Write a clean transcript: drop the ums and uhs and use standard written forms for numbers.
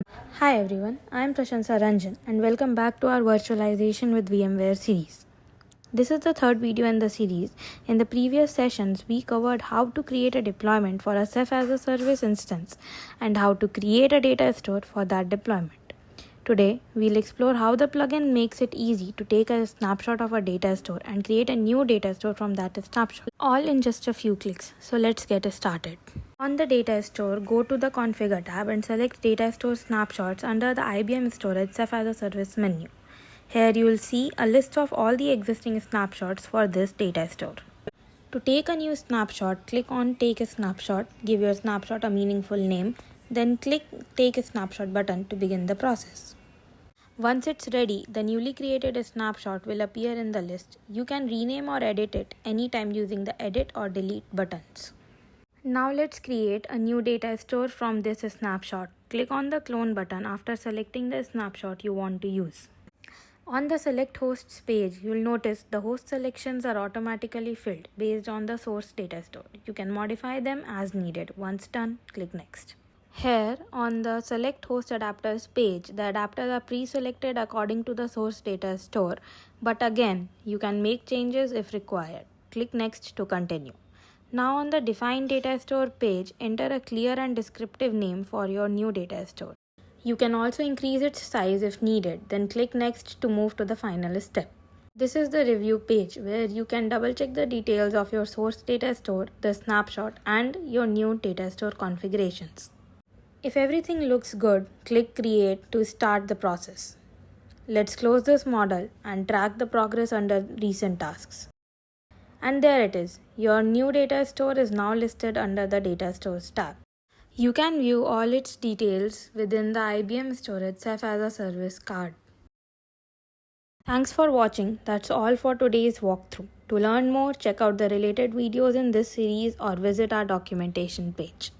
Hi everyone, I am Prashansa Ranjan and welcome back to our Virtualization with VMware series. This is the third video in the series. In the previous sessions, we covered how to create a deployment for a Ceph-as-a-Service instance and how to create a data store for that deployment. Today, we'll explore how the plugin makes it easy to take a snapshot of a data store and create a new data store from that snapshot, all in just a few clicks. So let's get started. On the data store, go to the Configure tab and select Data Store Snapshots under the IBM Storage Ceph-as-a-Service menu. Here you will see a list of all the existing snapshots for this data store. To take a new snapshot, click on Take a Snapshot, give your snapshot a meaningful name, then click Take a Snapshot button to begin the process. Once it's ready, the newly created snapshot will appear in the list. You can rename or edit it anytime using the Edit or Delete buttons. Now let's create a new data store from this snapshot. Click on the Clone button after selecting the snapshot you want to use. On the Select Hosts page, you'll notice the host selections are automatically filled based on the source data store. You can modify them as needed. Once done, click Next. Here on the Select Host Adapters page, the adapters are pre-selected according to the source data store, but again, you can make changes if required. Click Next to continue. Now on the Define Data Store page, enter a clear and descriptive name for your new data store. You can also increase its size if needed, then click Next to move to the final step. This is the review page where you can double check the details of your source data store, the snapshot, and your new data store configurations. If everything looks good, click Create to start the process. Let's close this model and track the progress under Recent Tasks. And there it is. Your new data store is now listed under the Data Stores tab. You can view all its details within the IBM Storage Ceph-as-a-Service card. Thanks for watching. That's all for today's walkthrough. To learn more, check out the related videos in this series or visit our documentation page.